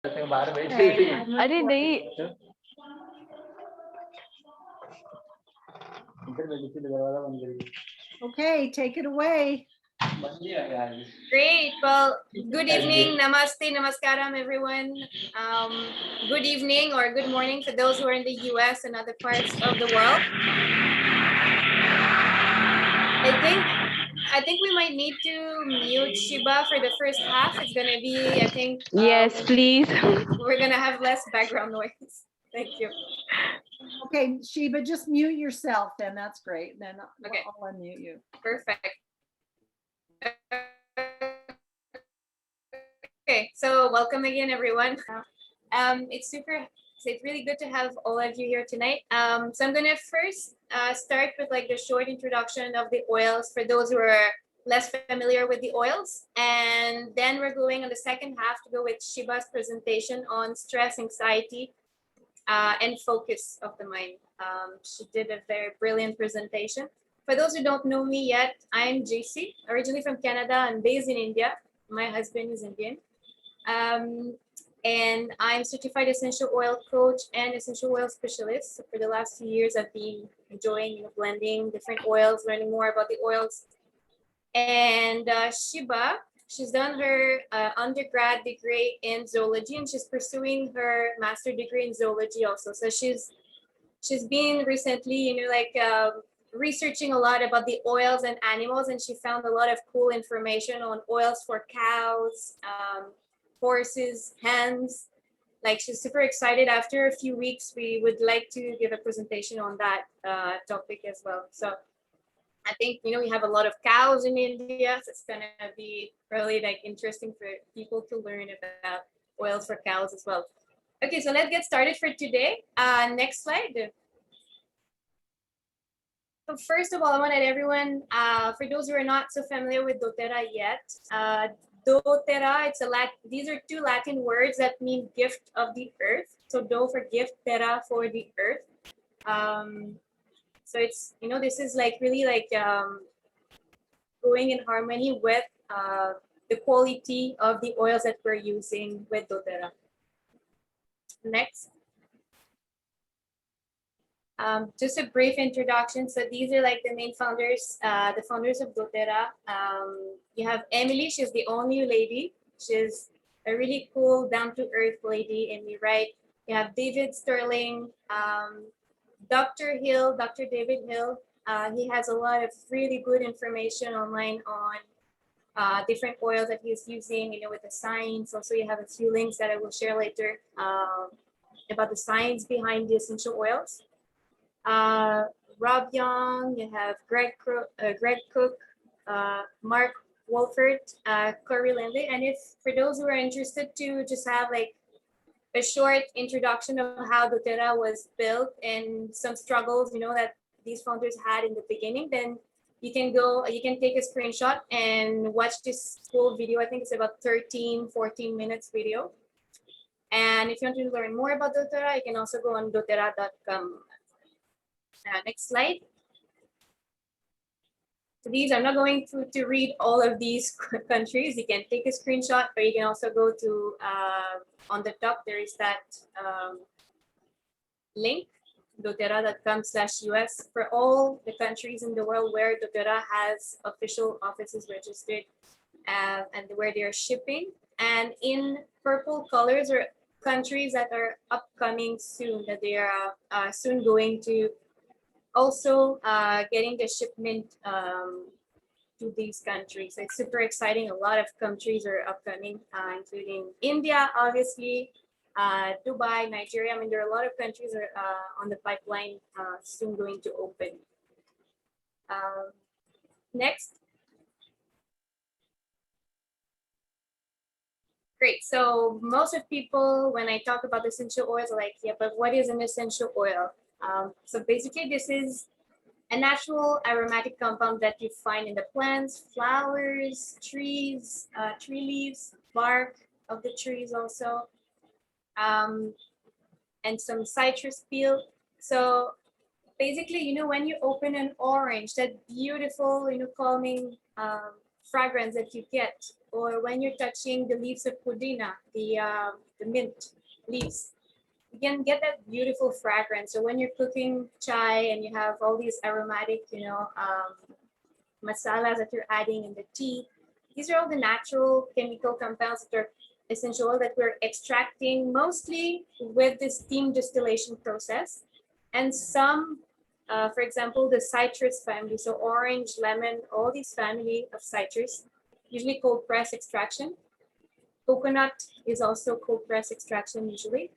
अरे नहीं Okay, take it away. Great. Well, good evening. Namaste, namaskaram, everyone. Good evening or good morning for those who are in the US and other parts of the world. I think we might need to mute Sheba for the first half. It's gonna be, I think. yes please. We're gonna have less background noise. Thank you. Okay, Sheba, just mute yourself then. That's great. Then Okay. I'll unmute you. Perfect. Okay, so welcome again, everyone. It's really good to have all of you here tonight. So I'm gonna first start with like the short introduction of the oils for those who are less familiar with the oils. And then we're going on the second half to go with Sheba's presentation on stress, anxiety, and focus of the mind. She did a very brilliant presentation. For those who don't know me yet, I'm Jacy, originally from Canada and based in India. My husband is Indian. And I'm certified essential oil coach and essential oil specialist. So for the last few years, I've been enjoying blending different oils, learning more about the oils. And Sheba, she's done her undergrad degree in zoology, and she's pursuing her master degree in zoology also. So she's been recently, researching a lot about the oils and animals, and she found a lot of cool information on oils for cows, horses, hens. Like, she's super excited. After a few weeks, we would like to give a presentation on that topic as well. So I think, we have a lot of cows in India, so it's gonna be really like interesting for people to learn about oils for cows as well. Okay, so let's get started for today. Next slide. So first of all, I wanted everyone, for those who are not so familiar with doTERRA yet, doTERRA, these are two Latin words that mean gift of the earth. So do for gift, terra for the earth. So it's, this is like really like going in harmony with the quality of the oils that we're using with doTERRA. Next. Just a brief introduction. So these are like the main founders, the founders of doTERRA. You have Emily, she's the only lady. She's a really cool, down-to-earth lady in the right. You have David Sterling, Dr. David Hill. He has a lot of really good information online on different oils that he's using, with the science. Also, you have a few links that I will share later about the science behind the essential oils. Rob Young, you have Greg Cook, Mark Wolfert, Corey Lindley. And if for those who are interested to just have like a short introduction of how doTERRA was built and some struggles, that these founders had in the beginning, then you can take a screenshot and watch this full video. I think it's about 13-14 minutes video. And if you want to learn more about doTERRA, you can also go on doTERRA.com. Next slide. So these, I'm not going to read all of these countries. You can take a screenshot, or you can also go to, on the top, there is that link, doTERRA.com/US, for all the countries in the world where doTERRA has official offices registered and where they are shipping. And in purple colors are countries that are upcoming soon, that they are soon going to also getting the shipment to these countries. So it's super exciting. A lot of countries are upcoming, including India, obviously, Dubai, Nigeria. I mean, there are a lot of countries are on the pipeline soon going to open. Next. Great. So most of people, when I talk about essential oils, are like, yeah, but what is an essential oil? So basically, this is a natural aromatic compound that you find in the plants, flowers, trees, tree leaves, bark of the trees also, and some citrus peel. So basically, when you open an orange, that beautiful, calming fragrance that you get, or when you're touching the leaves of pudina, the mint leaves, you can get that beautiful fragrance. So when you're cooking chai and you have all these aromatic, masalas that you're adding in the tea, these are all the natural chemical compounds that are essential oil that we're extracting mostly with the steam distillation process. And some, for example, the citrus family, so orange, lemon, all these family of citrus, usually cold press extraction. Coconut is also cold press extraction usually.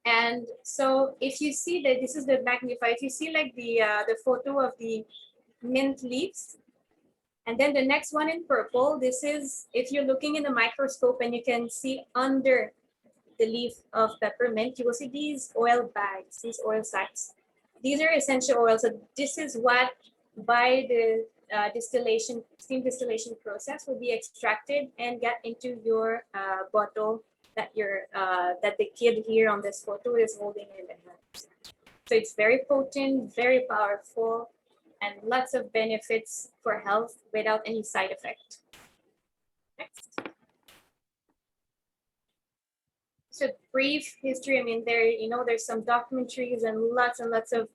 And so if you see that, this is the magnifier, if you see like the photo of the mint leaves, and then the next one in purple, this is if you're looking in the microscope and you can see under the leaf of peppermint, you will see these oil bags, these oil sacs. These are essential oils. So this is what by the steam distillation process will be extracted and get into your bottle that that the kid here on this photo is holding in the hands. So it's very potent, very powerful, and lots of benefits for health without any side effect. Next. So brief history. I mean, there's some documentaries and lots of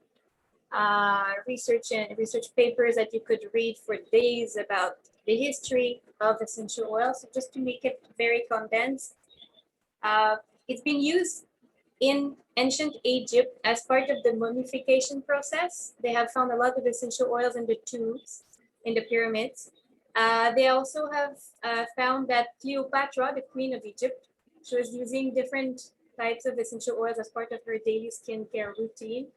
research and research papers that you could read for days about the history of essential oils. So just to make it very condensed, it's been used in ancient Egypt as part of the mummification process. They have found a lot of essential oils in the tombs, in the pyramids. They also have found that Cleopatra, the queen of Egypt, she was using different types of essential oils as part of her daily skincare routine.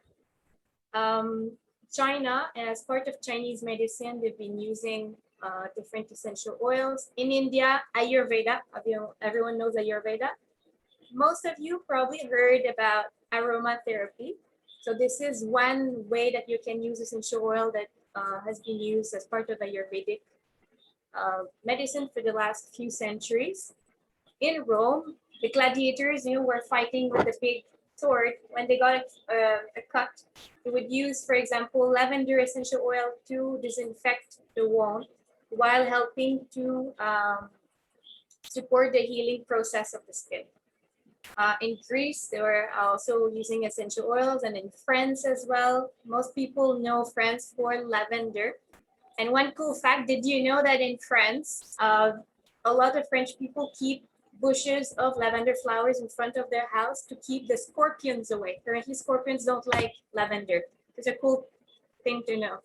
China, as part of Chinese medicine, they've been using different essential oils. In India, Ayurveda, everyone knows Ayurveda. Most of you probably heard about aromatherapy. So this is one way that you can use essential oil that has been used as part of Ayurvedic medicine for the last few centuries. In Rome, the gladiators, were fighting with a big sword. When they got a cut, they would use, for example, lavender essential oil to disinfect the wound while helping to support the healing process of the skin. In Greece, they were also using essential oils, and in France as well. Most people know France for lavender. And one cool fact, did you know that in France, a lot of French people keep bushes of lavender flowers in front of their house to keep the scorpions away? Currently, scorpions don't like lavender. It's a cool thing to know.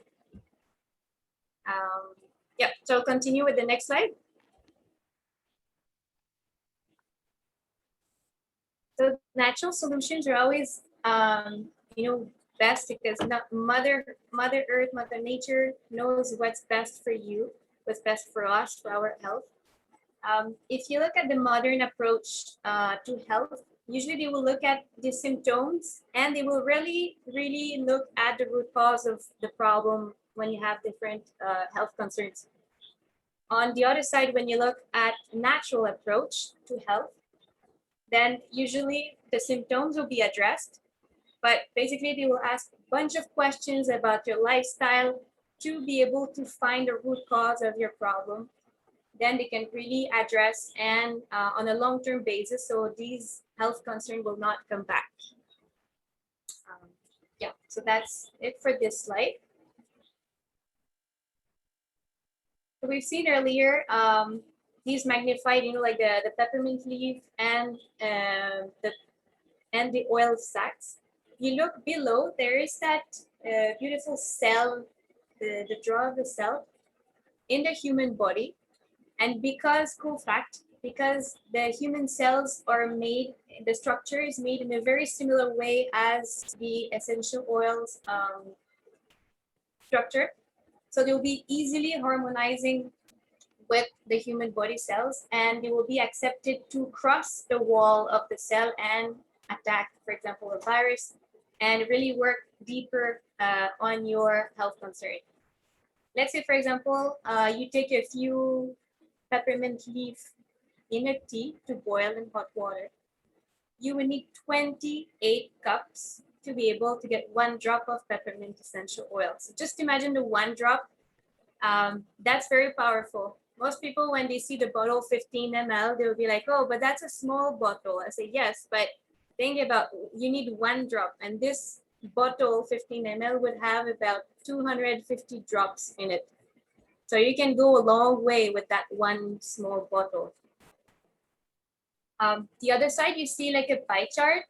Yeah, so I'll continue with the next slide. So natural solutions are always, best because Mother Earth, Mother Nature knows what's best for you, what's best for us, for our health. If you look at the modern approach to health, usually they will look at the symptoms and they will really look at the root cause of the problem when you have different health concerns. On the other side, when you look at natural approach to health, then usually the symptoms will be addressed, but basically they will ask a bunch of questions about your lifestyle to be able to find the root cause of your problem. Then they can really address and on a long-term basis, so these health concerns will not come back. Yeah, so that's it for this slide. So we've seen earlier these magnified, like the peppermint leaf and the oil sacs. You look below, there is that beautiful cell, the draw of the cell in the human body. And because, cool fact, because the human cells are made, the structure is made in a very similar way as the essential oils structure. So they'll be easily harmonizing with the human body cells, and they will be accepted to cross the wall of the cell and attack, for example, a virus, and really work deeper on your health concern. Let's say, for example, you take a few peppermint leaf in a tea to boil in hot water. You will need 28 cups to be able to get 1 drop of peppermint essential oil. So just imagine the 1 drop. That's very powerful. Most people, when they see the bottle 15 ml, they'll be like, oh, but that's a small bottle. I say, yes, but think about, you need 1 drop. And this bottle 15 ml would have about 250 drops in it. So you can go a long way with that 1 small bottle. The other side, you see like a pie chart.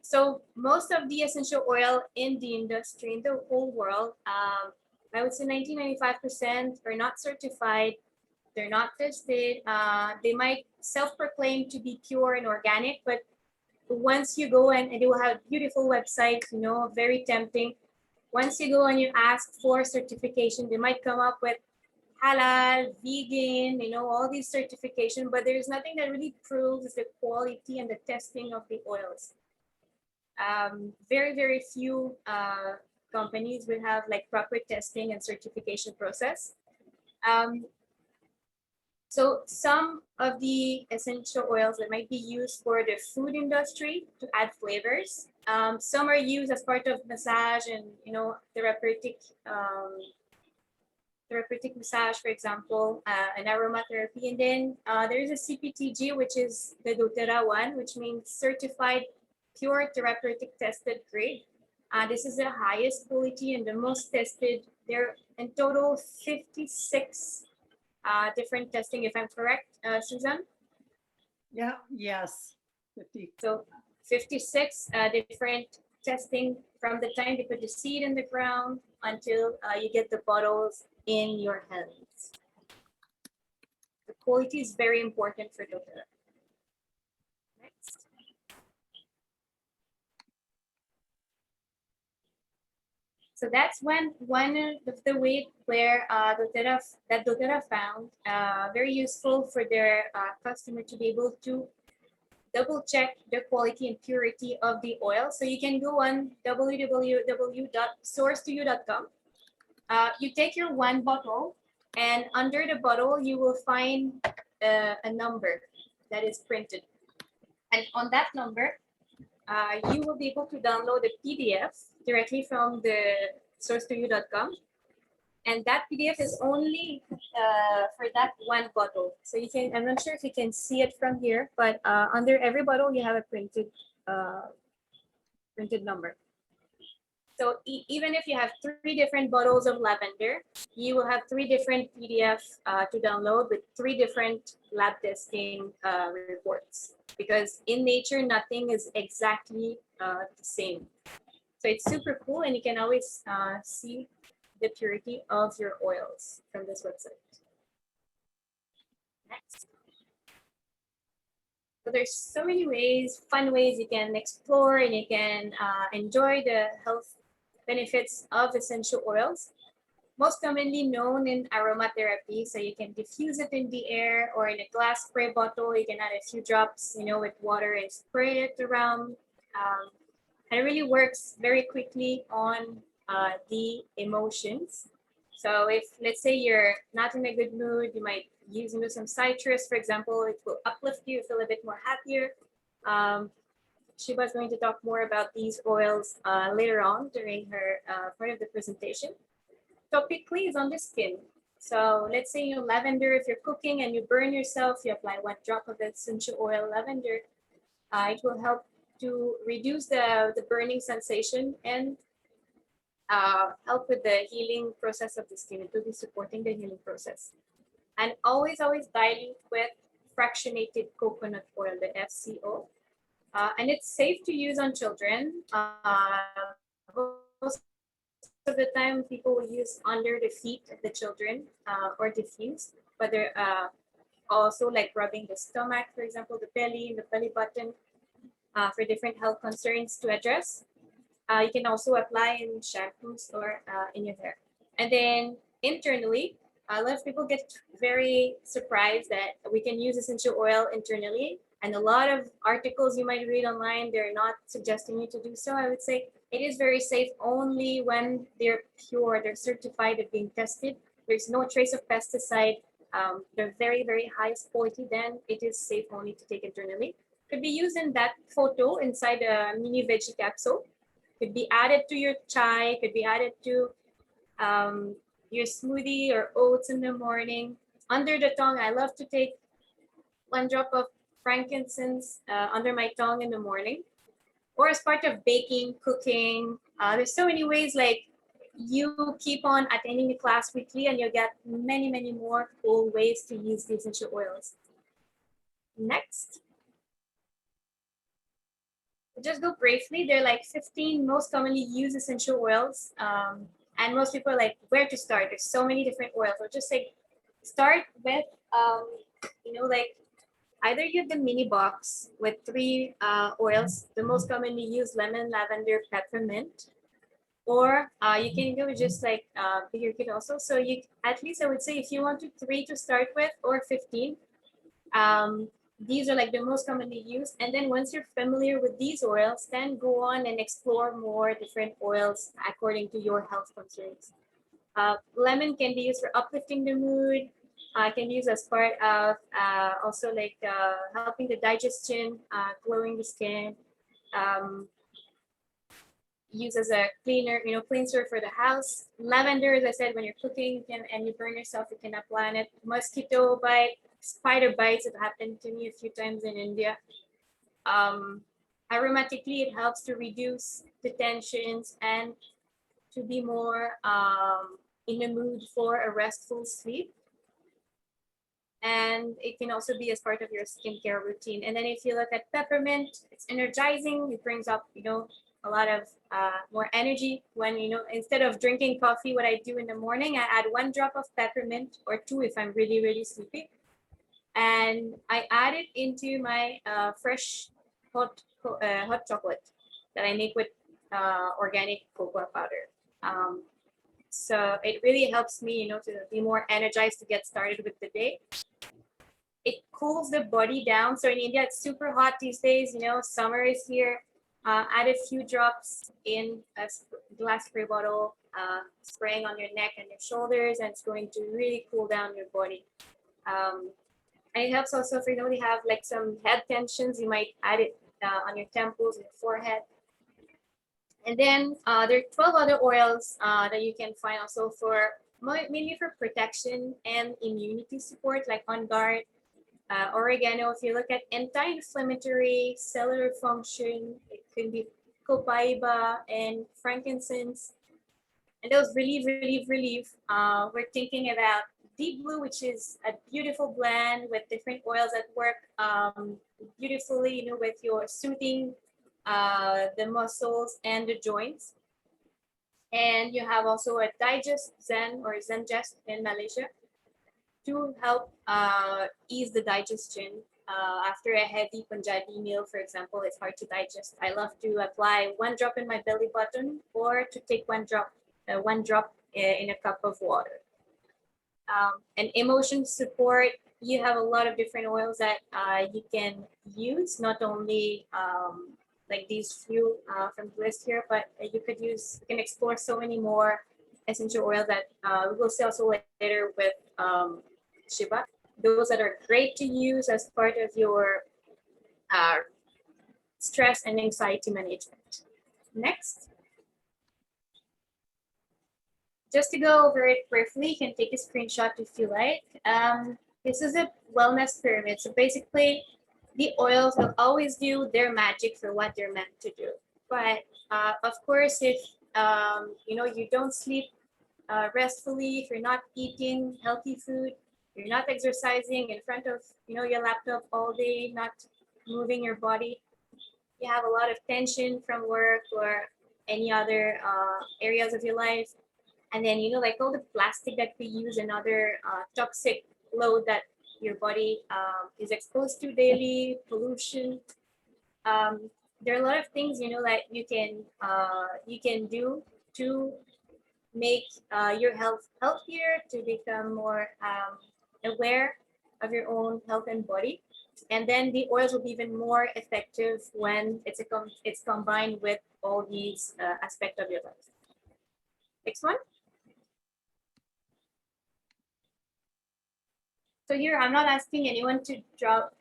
So most of the essential oil in the industry, in the whole world, I would say 95% are not certified. They're not tested. They might self-proclaim to be pure and organic, but once you go and they will have beautiful websites, you know, very tempting. Once you go and you ask for certification, they might come up with halal, vegan, you know, all these certification, but there's nothing that really proves the quality and the testing of the oils. Very, very few companies will have like proper testing and certification process. So some of the essential oils that might be used for the food industry to add flavors. Some are used as part of massage and, you know, therapeutic massage, for example, and aromatherapy. And then there is a CPTG, which is the doTERRA one, which means certified pure therapeutic tested grade. This is the highest quality and the most tested. There are in total 56 different testing, if I'm correct, Susan? Yeah, yes. 50. So 56 different testing from the time they put the seed in the ground until you get the bottles in your hands. The quality is very important for doTERRA. Next. So that's one of the way where doTERRA found very useful for their customer to be able to double check the quality and purity of the oil. So you can go on www.sourcetoyou.com. You take your 1 bottle, and under the bottle, you will find a number that is printed. And on that number, you will be able to download a PDF directly from the sourcetoyou.com. And that PDF is only for that 1 bottle. So you can, I'm not sure if you can see it from here, but under every bottle, you have a printed number. So even if you have 3 different bottles of lavender, you will have 3 different PDFs to download with 3 different lab testing reports. Because in nature, nothing is exactly the same. So it's super cool, and you can always see the purity of your oils from this website. Next. So there's so many ways, fun ways you can explore, and you can enjoy the health benefits of essential oils. Most commonly known in aromatherapy, so you can diffuse it in the air or in a glass spray bottle. You can add a few drops, you know, with water and spray it around. And it really works very quickly on the emotions. So if, let's say, you're not in a good mood, you might use some citrus, for example. It will uplift you, feel a bit more happier. Sheba is going to talk more about these oils later on during her part of the presentation. Topically is on the skin. So let's say you lavender, if you're cooking and you burn yourself, you apply 1 drop of essential oil lavender. It will help to reduce the burning sensation and help with the healing process of the skin. It will be supporting the healing process. And always dilute with fractionated coconut oil, the FCO. And it's safe to use on children. Most of the time, people will use under the feet of the children or diffuse, but they're also like rubbing the stomach, for example, the belly button for different health concerns to address. You can also apply in shampoos or in your hair. And then internally, a lot of people get very surprised that we can use essential oil internally. And a lot of articles you might read online, they're not suggesting you to do so. I would say it is very safe only when they're pure, they're certified, they're being tested. There's no trace of pesticide. They're very, very highest quality, then it is safe only to take internally. Could be used in that photo inside a mini veggie capsule. Could be added to your chai, could be added to your smoothie or oats in the morning. under the tongue, I love to take 1 drop of frankincense under my tongue in the morning, or as part of baking, cooking. There's so many ways, like you keep on attending the class weekly and you'll get many, many more cool ways to use the essential oils. Next. Just go briefly. There are like 15 most commonly used essential oils. And most people are like, where to start? There's so many different oils. Or just like start with, like either you have the mini box with 3 oils, the most commonly used lemon, lavender, peppermint, or you can go just like bigger kit also. So you, at least I would say, if you want 3 to start with or 15, these are like the most commonly used. And then once you're familiar with these oils, then go on and explore more different oils according to your health concerns. Lemon can be used for uplifting the mood. Can be used as part of also like helping the digestion, glowing the skin. Use as a cleaner, cleanser for the house. Lavender, as I said, when you're cooking and you burn yourself, you can apply on it. Mosquito bite, spider bites, it happened to me a few times in India. Aromatically, it helps to reduce the tensions and to be more in the mood for a restful sleep. And it can also be as part of your skincare routine. And then if you look at peppermint, it's energizing. It brings up, a lot of more energy when, instead of drinking coffee, what I do in the morning, I add 1 drop of peppermint or 2 if I'm really, really sleepy. And I add it into my fresh hot chocolate that I make with organic cocoa powder. So it really helps me, to be more energized to get started with the day. It cools the body down. So in India, it's super hot these days. Summer is here. Add a few drops in a glass spray bottle, spraying on your neck and your shoulders, and it's going to really cool down your body. And it helps also if you have like some head tensions, you might add it on your temples and your forehead. And then there are 12 other oils that you can find also for mainly for protection and immunity support, like On Guard, oregano. If you look at anti-inflammatory, cellular function, it could be copaiba and frankincense. And those relief. We're thinking about Deep Blue, which is a beautiful blend with different oils that work beautifully, with your soothing the muscles and the joints. And you have also a Digest Zen or Zengest in Malaysia to help ease the digestion. After a heavy Punjabi meal, for example, it's hard to digest. I love to apply 1 drop in my belly button or to take 1 drop in a cup of water. And emotion support, you have a lot of different oils that you can use, not only like these few from the list here, but you can explore so many more essential oils that we will see also later with Sheba. Those that are great to use as part of your stress and anxiety management. Next. Just to go over it briefly, you can take a screenshot if you like. This is a wellness pyramid. So basically, the oils will always do their magic for what they're meant to do. But of course, if you don't sleep restfully, if you're not eating healthy food, you're not exercising in front of your laptop all day, not moving your body, you have a lot of tension from work or any other areas of your life. And then, like all the plastic that we use and other toxic load that your body is exposed to daily, pollution. There are a lot of things, that you can do to make your health healthier, to become more aware of your own health and body. And then the oils will be even more effective when it's combined with all these aspects of your life. Next one. So here, I'm not asking anyone to drop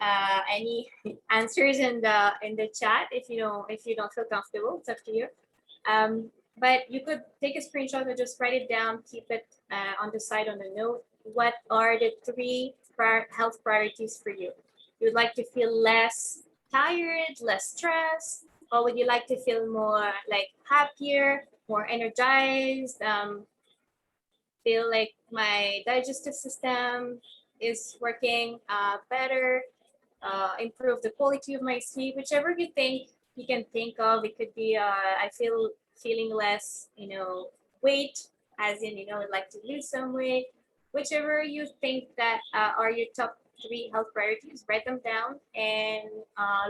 any answers in the chat if you don't feel comfortable. It's up to you. But you could take a screenshot or just write it down, keep it on the side on the note. what are the three health priorities for you? You'd like to feel less tired, less stressed, or would you like to feel more like happier, more energized, feel like my digestive system is working better, improve the quality of my sleep, whichever you think you can think of. It could be I feel feeling less, weight, as in, I'd like to lose some weight. Whichever you think that are your top three health priorities, write them down, and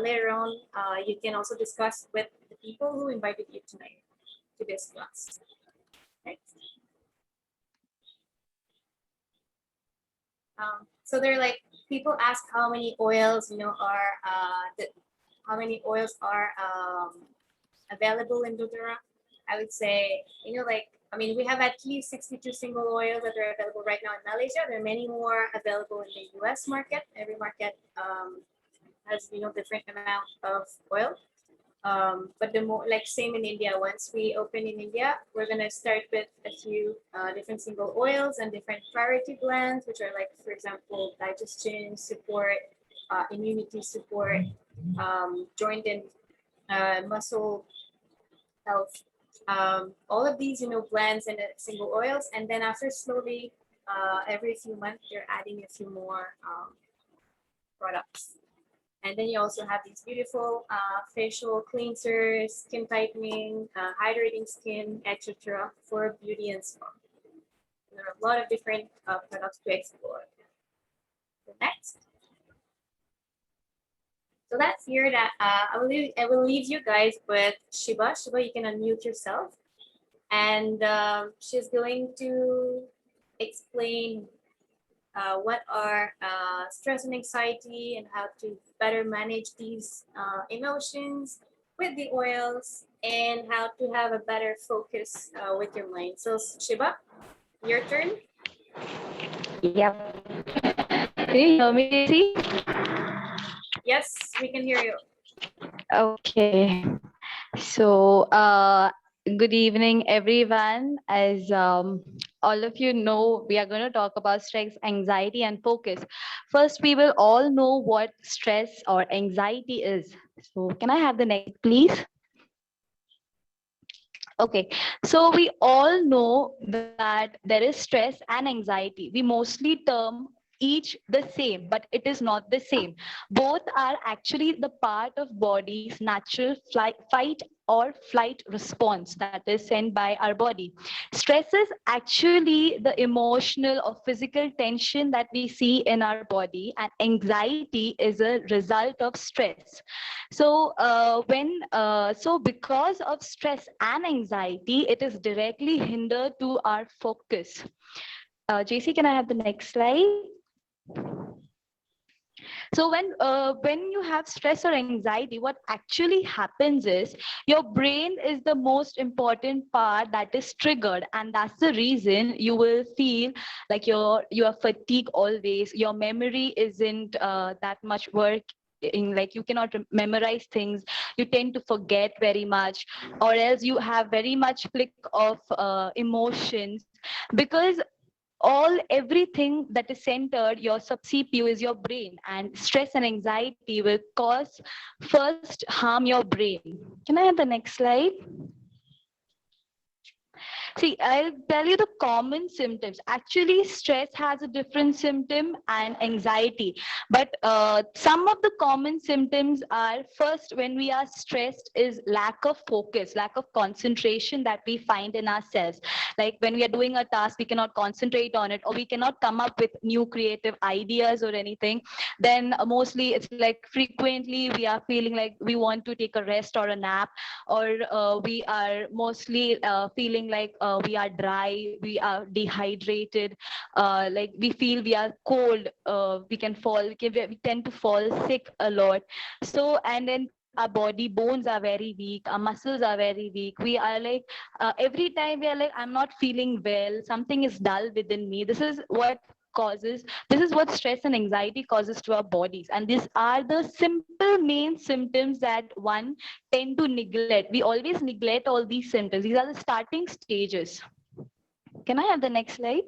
later on, you can also discuss with the people who invited you tonight to this class. Right? So they're like, people ask how many oils, are how many oils are available in doTERRA. I would say, we have at least 62 single oils that are available right now in Malaysia. There are many more available in the US market. Every market has, different amount of oil. But the more, like same in India, once we open in India, we're gonna start with a few different single oils and different priority blends, which are like, for example, digestion support, immunity support, joint and muscle health. All of these, blends and single oils, and then after slowly, every few months, you're adding a few more products. And then you also have these beautiful facial cleansers, skin tightening, hydrating skin, etc. for beauty and spa. There are a lot of different products to explore. So next. So that's here that I will leave you guys with Sheba. Sheba, you can unmute yourself. And she's going to explain what are stress and anxiety and how to better manage these emotions with the oils and how to have a better focus with your mind. So Sheba, your turn. Yep. Can you hear me, Jacy? Yes, we can hear you. Okay. So, good evening, everyone. As all of you know, we are going to talk about stress, anxiety, and focus. First, we will all know what stress or anxiety is. So, can I have the next, please? Okay, so we all know that there is stress and anxiety. We mostly term each the same, but it is not the same. Both are actually the part of body's natural fight or flight response that is sent by our body. Stress is actually the emotional or physical tension that we see in our body, and anxiety is a result of stress. So because of stress and anxiety, it is directly hindered to our focus. Jacy, can I have the next slide? So when you have stress or anxiety, what actually happens is your brain is the most important part that is triggered, and that's the reason you will feel like you are fatigued always. Your memory isn't that much work. Like you cannot memorize things, you tend to forget very much, or else you have very much flick of emotions, because everything that is centered your sub CPU is your brain, and stress and anxiety will cause first harm your brain. Can I have the next slide? See, I'll tell you the common symptoms. Actually, stress has a different symptom and anxiety. But some of the common symptoms are, first, when we are stressed, is lack of focus, lack of concentration that we find in ourselves. Like when we are doing a task, we cannot concentrate on it, or we cannot come up with new creative ideas or anything. Then mostly it's like frequently we are feeling like we want to take a rest or a nap, or we are mostly feeling like we are dry, we are dehydrated, like we feel we are cold, we tend to fall sick a lot. So, and then our body bones are very weak, our muscles are very weak. We are like, every time we are like, I'm not feeling well, something is dull within me. This is what stress and anxiety causes to our bodies, and these are the simple main symptoms that one tend to neglect. We always neglect all these symptoms. These are the starting stages. Can I have the next slide?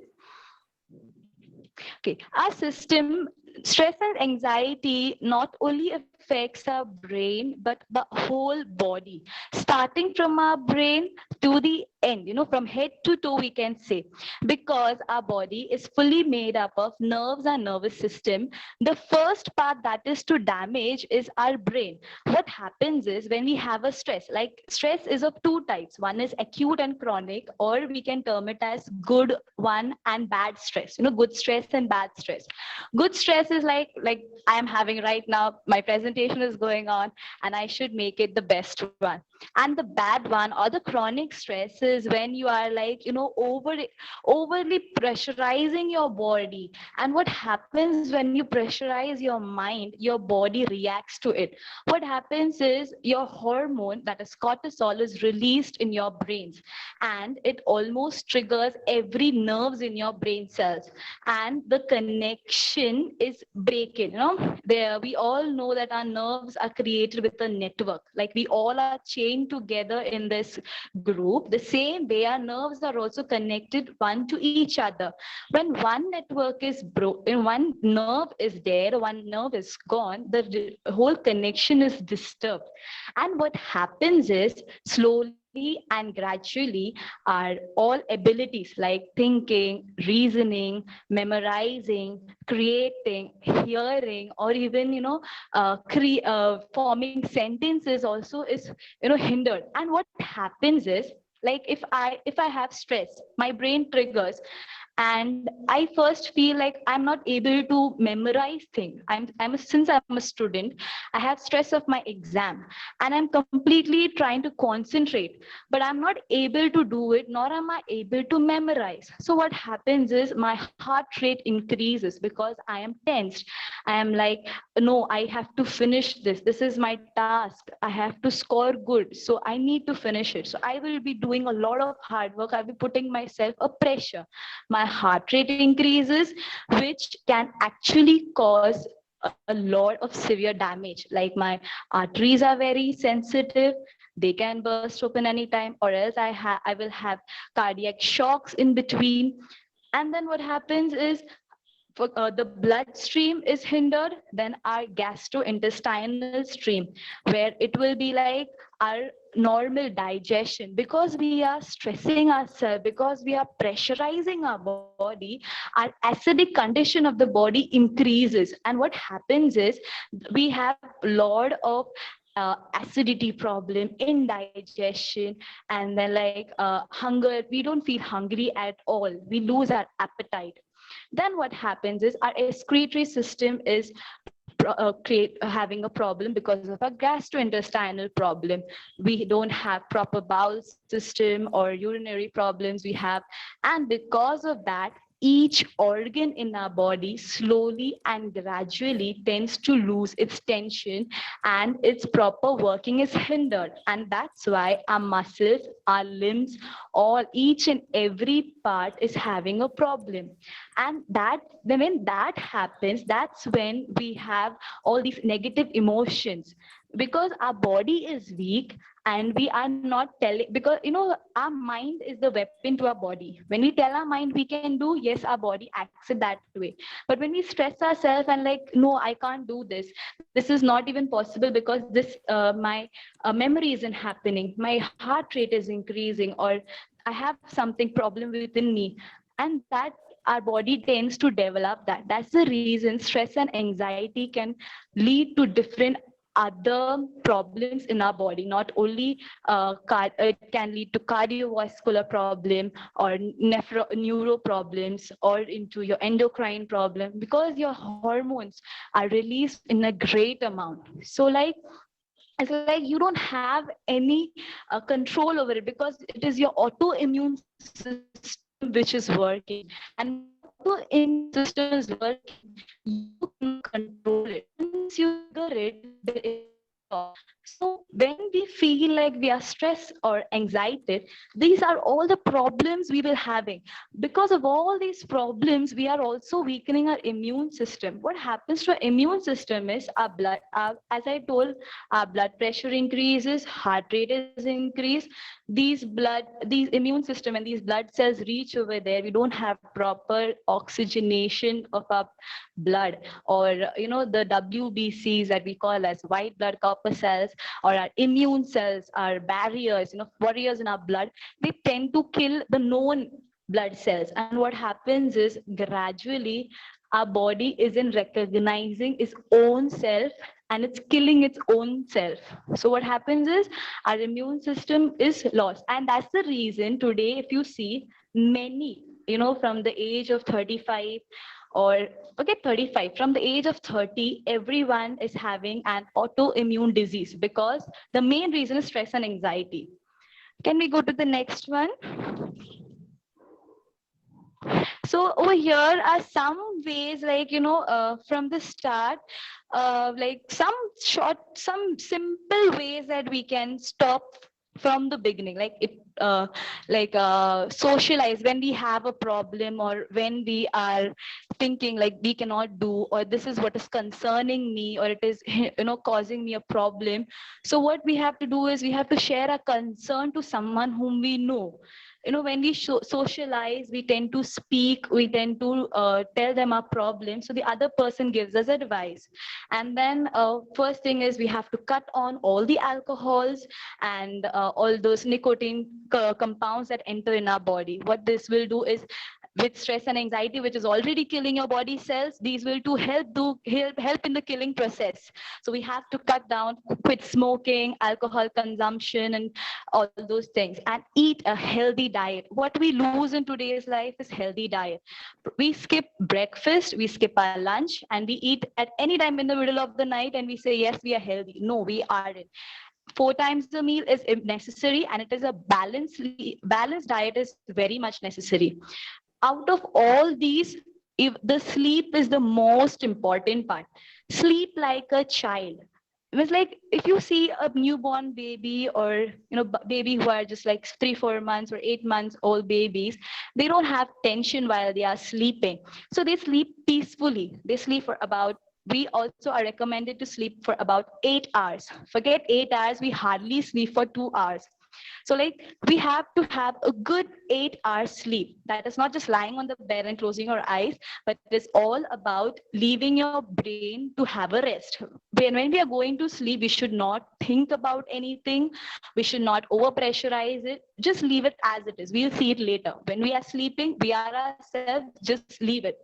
Okay, our system, stress and anxiety not only affects our brain, but the whole body, starting from our brain to the end, from head to toe, we can say, because our body is fully made up of nerves and nervous system. The first part that is to damage is our brain. What happens is when we have a stress, like stress is of two types. One is acute and chronic, or we can term it as good one and bad stress, good stress and bad stress. Good stress is like I am having right now, my presentation is going on and I should make it the best one. And the bad one or the chronic stress is when you are like, overly pressurizing your body. And what happens when you pressurize your mind, your body reacts to it. What happens is your hormone, that is cortisol, is released in your brains, and it almost triggers every nerves in your brain cells, and the connection is breaking. There, we all know that our nerves are created with a network, like we all are chained together in this group. The same way our nerves are also connected one to each other. When one network is broken, one nerve is there, one nerve is gone, the whole connection is disturbed. And what happens is, slowly and gradually, our all abilities like thinking, reasoning, memorizing, creating, hearing, or even forming sentences also is hindered. And what happens is, like if I have stress, my brain triggers, and I first feel like I'm not able to memorize things. Since I'm a student, I have stress of my exam, and I'm completely trying to concentrate, but I'm not able to do it, nor am I able to memorize. So what happens is my heart rate increases because I am tensed. I am like, no, I have to finish this. This is my task. I have to score good. So I need to finish it. So I will be doing a lot of hard work. I'll be putting myself a pressure. My heart rate increases, which can actually cause a lot of severe damage. Like my arteries are very sensitive. They can burst open anytime, or else I will have cardiac shocks in between. And then what happens is, the bloodstream is hindered, then our gastrointestinal stream, where it will be like our normal digestion, because we are stressing ourselves, because we are pressurizing our body, our acidic condition of the body increases. And what happens is we have a lot of acidity problem, indigestion, and then like hunger. We don't feel hungry at all, we lose our appetite. Then what happens is our excretory system is having a problem because of a gastrointestinal problem. We don't have proper bowel system or urinary problems we have. And because of that, each organ in our body slowly and gradually tends to lose its tension, and its proper working is hindered. And that's why our muscles, our limbs, all, each and every part is having a problem. And then when that happens, that's when we have all these negative emotions, because our body is weak, and we are not telling, because our mind is the weapon to our body. When we tell our mind we can do, yes, our body acts it that way. But when we stress ourselves and like, no, I can't do this, this is not even possible, because this my memory isn't happening, my heart rate is increasing, or I have something problem within me. And that our body tends to develop that. That's the reason stress and anxiety can lead to different other problems in our body. Not only it can lead to cardiovascular problem, or neuro problems, or into your endocrine problem, because your hormones are released in a great amount. So like, it's like you don't have any control over it, because it is your autoimmune system which is working. And when your autoimmune system is working, you cannot control it. Once you trigger it, there is no So when we feel like we are stressed or anxiety, these are all the problems we will having. Because of all these problems, we are also weakening our immune system. What happens to our immune system is our blood, as I told, our blood pressure increases, heart rate is increased. These immune system and these blood cells reach over there. We don't have proper oxygenation of our blood, or the WBCs that we call as white blood corpuscle cells, or our immune cells, our barriers, warriors in our blood. They tend to kill the known blood cells, and what happens is gradually our body isn't recognizing its own self, and it's killing its own self. So what happens is our immune system is lost, and that's the reason today, if you see many, from the age of 35, or okay, 35, from the age of 30, everyone is having an autoimmune disease, because the main reason is stress and anxiety. Can we go to the next one? So over here are some ways, like, from the start, like some simple ways that we can stop from the beginning, like socialize when we have a problem, or when we are thinking like we cannot do, or this is what is concerning me, or it is causing me a problem. So what we have to do is we have to share a concern to someone whom we know. When we socialize, we tend to speak, we tend to tell them our problem, so the other person gives us advice. And then first thing is we have to cut on all the alcohols and all those nicotine compounds that enter in our body. What this will do is, with stress and anxiety, which is already killing your body cells, these will to help in the killing process. So we have to cut down, quit smoking, alcohol consumption, and all those things, and eat a healthy diet. What we lose in today's life is healthy diet. We skip breakfast, we skip our lunch, and we eat at any time in the middle of the night, and we say yes, we are healthy. No, we aren't. 4 times a meal is necessary, and it is a balanced diet is very much necessary. Out of all these, if the sleep is the most important part. Sleep like a child. It was like, if you see a newborn baby, or baby who are just like 3 4 months or 8 months old babies, they don't have tension while they are sleeping, so they sleep peacefully. They sleep for about, we also are recommended to sleep for about 8 hours. Forget 8 hours, we hardly sleep for 2 hours. So like, we have to have a good 8 hours sleep. That is not just lying on the bed and closing your eyes, but it is all about leaving your brain to have a rest. When we are going to sleep, we should not think about anything. We should not over pressurize it. Just leave it as it is. We'll see it later. When we are sleeping, we are ourselves, just leave it.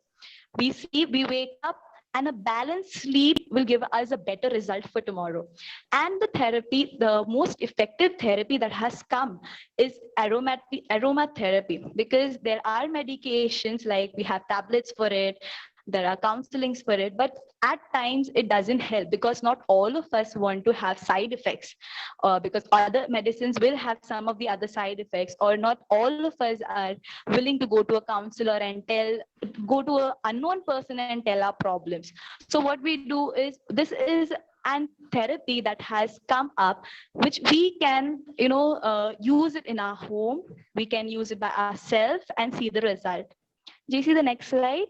We sleep, we wake up, and a balanced sleep will give us a better result for tomorrow. And the therapy, the most effective therapy that has come is aromatherapy, because there are medications, like we have tablets for it, there are counselings for it, but at times it doesn't help, because not all of us want to have side effects, because other medicines will have some of the other side effects, or not all of us are willing to go to a counselor and go to an unknown person and tell our problems. So what we do is, this is an therapy that has come up, which we can use it in our home. We can use it by ourselves and see the result. Jacy, the next slide.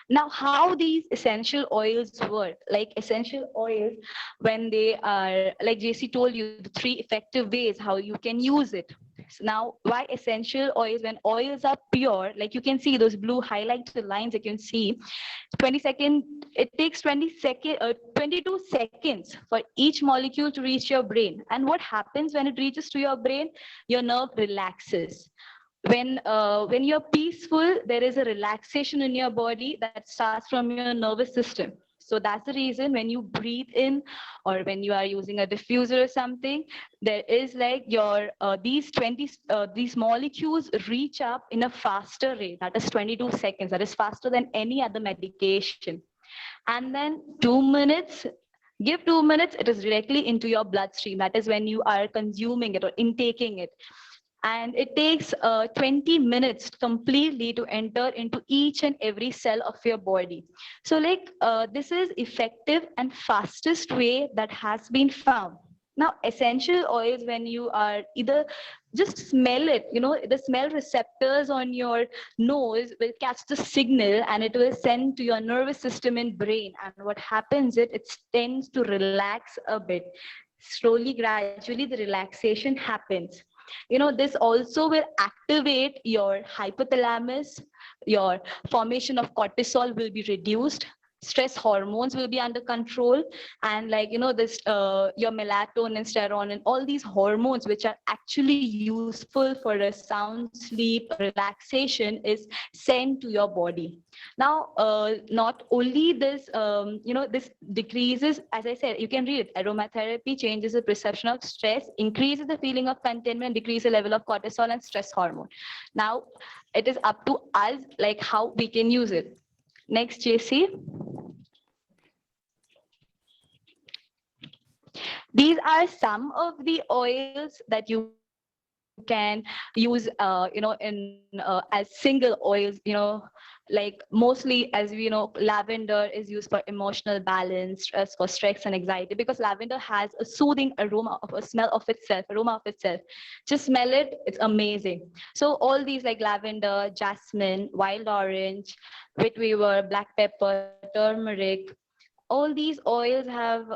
Now, how these essential oils work? Like essential oils, when they are, like JC told you, the 3 effective ways how you can use it. So now, why essential oils? When oils are pure, like you can see those blue highlighted lines, you can see it takes 22 seconds for each molecule to reach your brain. And what happens when it reaches to your brain? Your nerve relaxes. When you're peaceful, there is a relaxation in your body that starts from your nervous system. So that's the reason when you breathe in, or when you are using a diffuser or something, there is like these molecules reach up in a faster rate. That is 22 seconds. That is faster than any other medication. And then 2 minutes, give 2 minutes, it is directly into your bloodstream. That is when you are consuming it or intaking it. and it takes 20 minutes completely to enter into each and every cell of your body. So like this is effective and fastest way that has been found. Now essential oils, when you are either just smell it, the smell receptors on your nose will catch the signal and it will send to your nervous system and brain, and what happens it tends to relax a bit. Slowly, gradually the relaxation happens. This also will activate your hypothalamus. Your formation of cortisol will be reduced, stress hormones will be under control, and like this your melatonin, serotonin, all these hormones which are actually useful for a sound sleep, a relaxation, is sent to your body. Now not only this, this decreases, as I said, you can read it, aromatherapy changes the perception of stress, increases the feeling of contentment, decreases the level of cortisol and stress hormone. Now it is up to us like how we can use it. Next, Jacy. These are some of the oils that you can use, as single oils, like mostly, as we know, lavender is used for emotional balance, stress, for stress and anxiety, because lavender has a soothing aroma of a smell of itself, aroma of itself. Just smell it, it's amazing. So all these like lavender, jasmine, wild orange, wheatweaver, black pepper, turmeric, all these oils have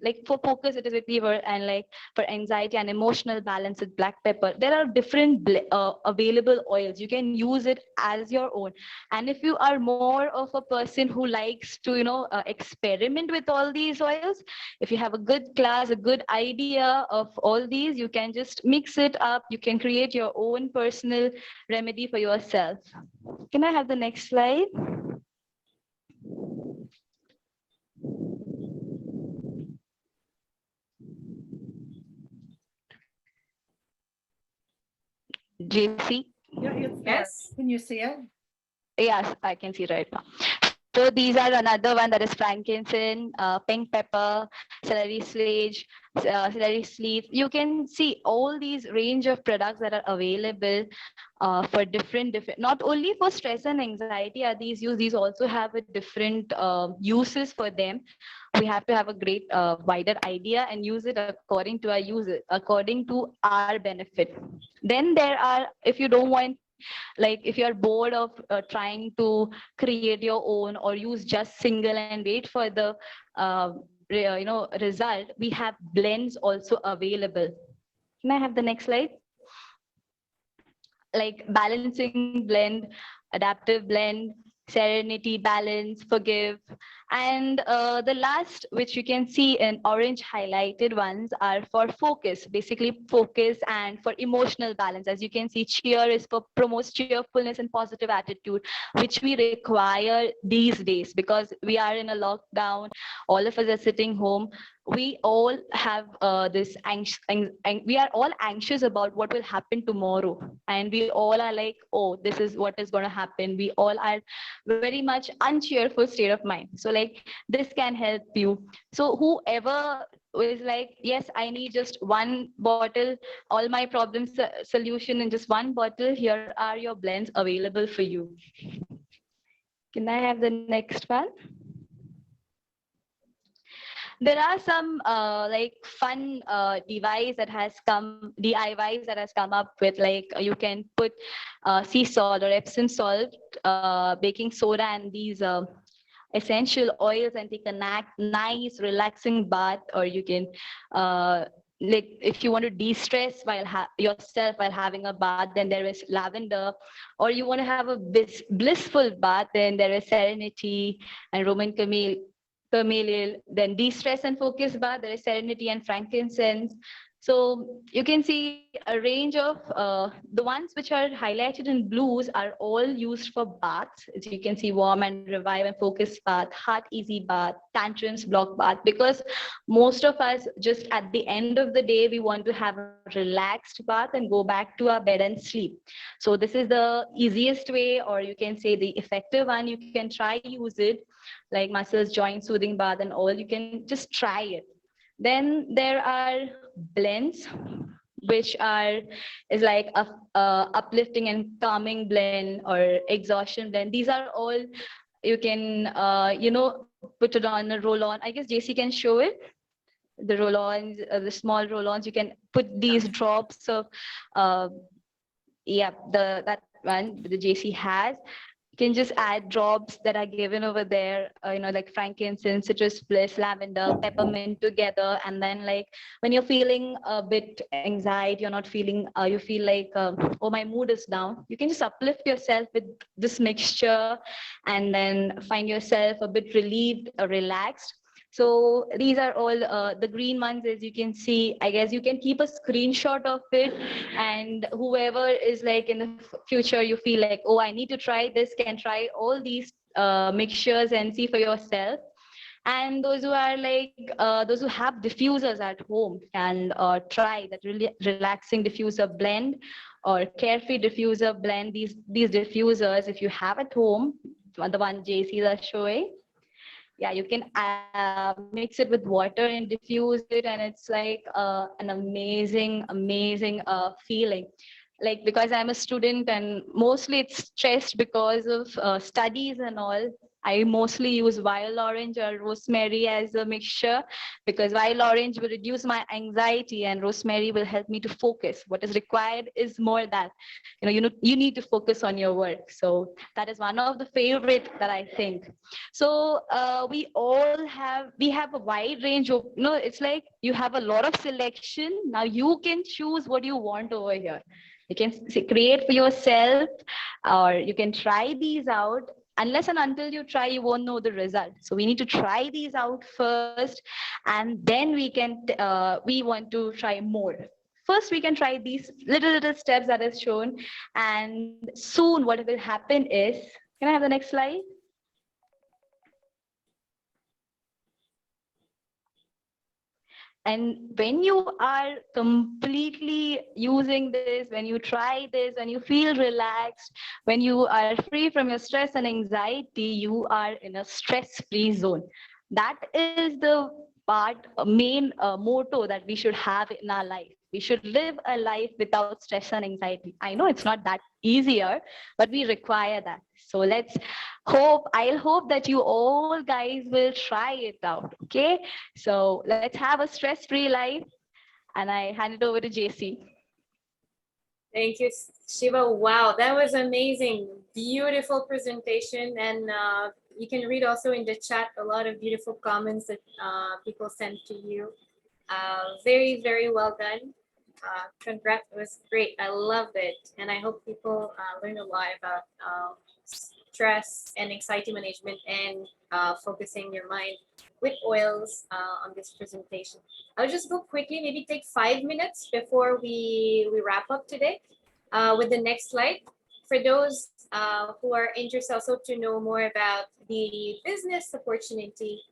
like for focus it is with liver, and like for anxiety and emotional balance with black pepper. There are different available oils, you can use it as your own. And if you are more of a person who likes to experiment with all these oils, if you have a good class, a good idea of all these, you can just mix it up, you can create your own personal remedy for yourself. Can I have the next slide? JC? Yeah, it's there. Yes. Can you see it? Yes, I can see right now. So these are another one, that is frankincense, pink pepper, celery sleeves. You can see all these range of products that are available for different. Not only for stress and anxiety are these used, these also have a different uses for them. We have to have a great wider idea and use it according to our user, according to our benefit. Then there are, if you don't want, like if you're bored of trying to create your own or use just single and wait for the result, we have blends also available. Can I have the next slide? Like balancing blend, adaptive blend, serenity, balance, forgive. And the last, which you can see in orange highlighted ones, are for focus, basically focus, and for emotional balance. As you can see, cheer is for promotes cheerfulness and positive attitude, which we require these days because we are in a lockdown. All of us are sitting home. We all have this we are all anxious about what will happen tomorrow, and we all are like, oh, this is what is going to happen. We all are very much uncheerful state of mind. So like this can help you. So whoever is like, yes, I need just one bottle, all my problems solution in just one bottle, here are your blends available for you. Can I have the next one? There are some like fun device that has come, DIYs that has come up with, like you can put sea salt or Epsom salt, baking soda, and these essential oils, and take a nice relaxing bath. Or you can like if you want to de-stress while yourself while having a bath, then there is lavender. Or you want to have a blissful bath, then there is serenity and Roman camellia. Then de-stress and focus bath, there is serenity and frankincense. So you can see a range of the ones which are highlighted in blues are all used for baths. As you can see, warm and revive and focus bath, heart easy bath, tantrums block bath. Because most of us, just at the end of the day, we want to have a relaxed bath and go back to our bed and sleep. So this is the easiest way, or you can say the effective one. You can try use it, like muscles, joint soothing bath and all. You can just try it. Then there are blends. which are is like a uplifting and calming blend or exhaustion blend. These are all you can put it on a roll on. I guess JC can show it. The roll-ons, the small roll-ons, you can put these drops of uh, yeah, that one the JC has. You can just add drops that are given over there, like frankincense, citrus bliss, lavender, peppermint together. And then like when you're feeling a bit anxiety, you're not feeling, you feel like, oh, my mood is down. You can just uplift yourself with this mixture and then find yourself a bit relieved or relaxed. So these are all the green ones, as you can see. I guess you can keep a screenshot of it, and whoever is like in the future, you feel like, oh, I need to try this, can try all these mixtures and see for yourself. And those who are like those who have diffusers at home can try that really relaxing diffuser blend or carefree diffuser blend. These diffusers, if you have at home, the one JCs are showing, yeah, you can mix it with water and diffuse it, and it's like an amazing feeling. Like, because I'm a student and mostly it's stressed because of studies and all, I mostly use wild orange or rosemary as a mixture, because wild orange will reduce my anxiety and rosemary will help me to focus. What is required is more that you need to focus on your work. So that is one of the favorite that I think. So we have a wide range of, it's like you have a lot of selection. Now you can choose what you want over here. You can create for yourself, or you can try these out. Unless and until you try, you won't know the result. So we need to try these out first, and then we want to try more. First, we can try these little steps that is shown, and soon what will happen is, can I have the next slide? And when you are completely using this, when you try this, when you feel relaxed, when you are free from your stress and anxiety, you are in a stress-free zone. That is the main motto that we should have in our life. We should live a life without stress and anxiety. I know it's not that easier, but we require that. So I'll hope that you all guys will try it out. Okay. So let's have a stress-free life. And I hand it over to JC. Thank you, Shiva. Wow, that was amazing. Beautiful presentation. And you can read also in the chat a lot of beautiful comments that people sent to you. Very, very well done. Congrats, it was great. I loved it. And I hope people learn a lot about stress and anxiety management and focusing your mind with oils on this presentation. I'll just go quickly, maybe take 5 minutes before we wrap up today with the next slide. For those who are interested also to know more about the business opportunity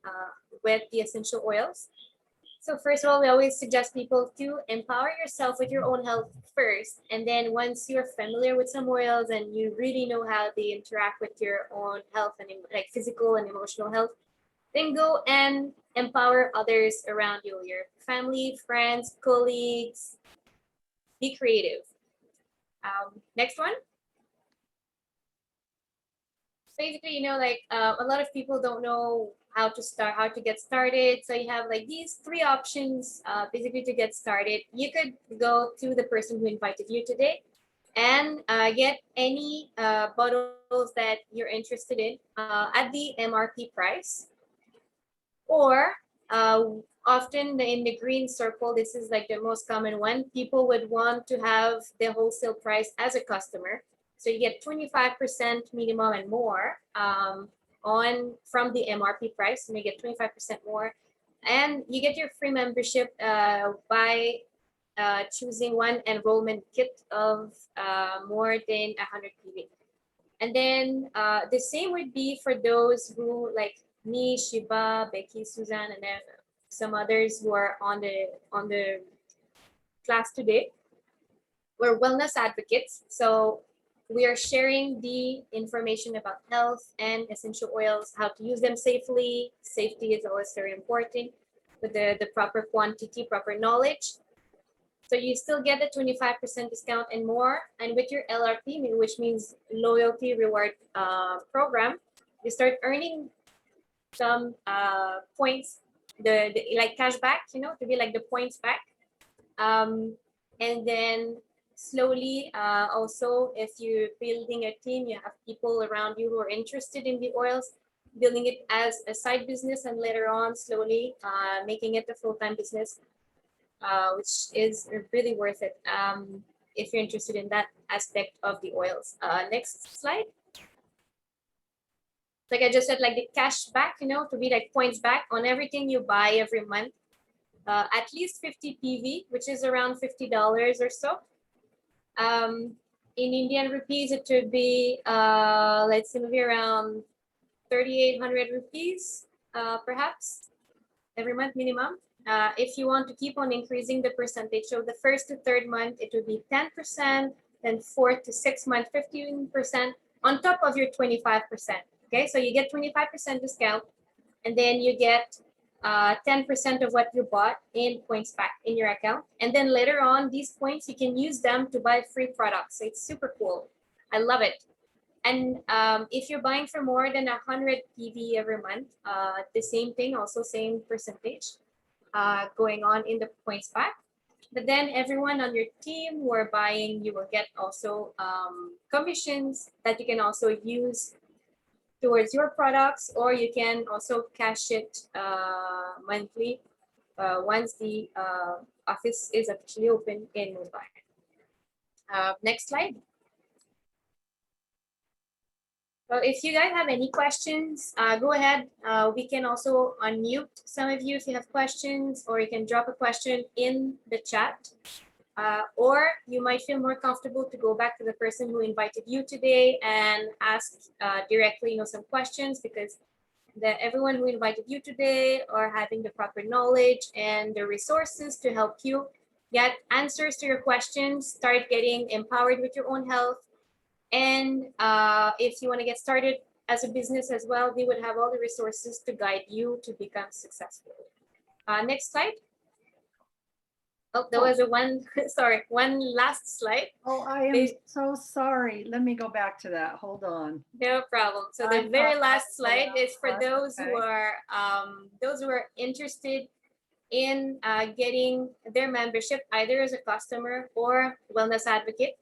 with the essential oils. So first of all, we always suggest people to empower yourself with your own health first. And then once you're familiar with some oils and you really know how they interact with your own health and like physical and emotional health, then go and empower others around you, your family, friends, colleagues. Be creative. Next one. Basically, like a lot of people don't know how to get started. So you have like these 3 options basically to get started. You could go to the person who invited you today and get any bottles that you're interested in at the MRP price. Or often in the green circle, this is like the most common one. People would want to have the wholesale price as a customer. So you get 25% minimum and more from the MRP price, and you get 25% more. And you get your free membership by choosing one enrollment kit of more than 100 PV. And then the same would be for those who like me, Sheba, Becky, Suzanne, and then some others who are on the class today. We're wellness advocates. So we are sharing the information about health and essential oils, how to use them safely. Safety is always very important, with the proper quantity, proper knowledge. So you still get the 25% discount and more. And with your LRP, which means loyalty reward program, you start earning some points, the like cash back, you know, to be like the points back. And then slowly, also, if you're building a team, you have people around you who are interested in the oils, building it as a side business, and later on, slowly making it a full-time business, which is really worth it if you're interested in that aspect of the oils. Next slide. Like I just said, like the cash back, you know, to be like points back on everything you buy every month. At least 50 PV, which is around $50 or so. In Indian rupees, it would be, let's say, maybe around 3,800 rupees, perhaps, every month minimum. If you want to keep on increasing the percentage, so the first to third month, it would be 10%, then fourth to sixth month, 15% on top of your 25%. Okay, so you get 25% discount, and then you get 10% of what you bought in points back in your account. And then later on, these points, you can use them to buy free products. So it's super cool. I love it. And if you're buying for more than 100 PV every month, the same thing, also same percentage going on in the points back. But then everyone on your team who are buying, you will get also commissions that you can also use towards your products, or you can also cash it monthly once the office is officially open in Mumbai. Next slide. Well, if you guys have any questions, go ahead. We can also unmute some of you if you have questions, or you can drop a question in the chat. Or you might feel more comfortable to go back to the person who invited you today and ask directly, you know, some questions, because everyone who invited you today are having the proper knowledge and the resources to help you get answers to your questions, start getting empowered with your own health. And if you want to get started as a business as well, they would have all the resources to guide you to become successful. Next slide. Oh, there was one last slide. Oh, I am so sorry. Let me go back to that. Hold on. No problem. So the very last slide is for those who are interested in getting their membership, either as a customer or wellness advocate.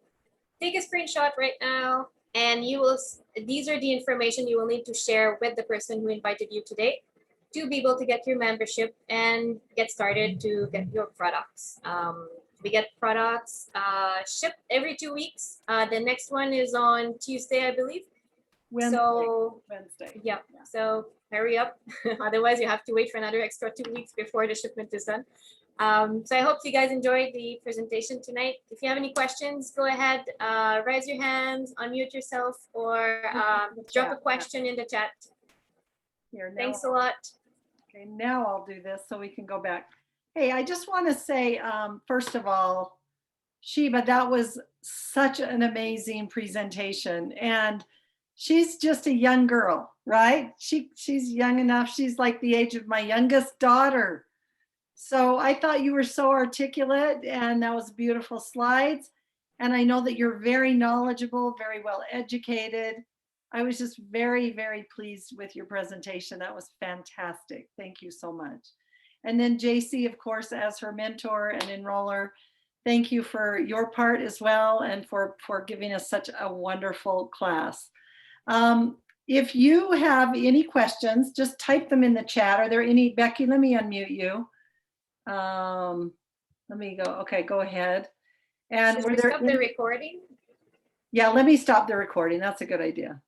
Take a screenshot right now, and these are the information you will need to share with the person who invited you today to be able to get your membership and get started to get your products. We get products shipped every 2 weeks. The next one is on Tuesday, I believe. Wednesday. Yeah. So hurry up. Otherwise, you have to wait for another extra 2 weeks before the shipment is done. So I hope you guys enjoyed the presentation tonight. If you have any questions, go ahead, raise your hands, unmute yourself, or drop a question in the chat. Here, thanks a lot. Okay, now I'll do this so we can go back. Hey, I just want to say, first of all, Sheba, that was such an amazing presentation. And she's just a young girl, right? She's young enough. She's like the age of my youngest daughter. So I thought you were so articulate, and that was beautiful slides. And I know that you're very knowledgeable, very well educated. I was just very, very pleased with your presentation. That was fantastic. Thank you so much. And then Jacy, of course, as her mentor and enroller, thank you for your part as well, and for giving us such a wonderful class. If you have any questions, just type them in the chat. Are there any? Becky, let me unmute you. Let me go. Okay, go ahead. And Should we stop the recording? Yeah, let me stop the recording. That's a good idea.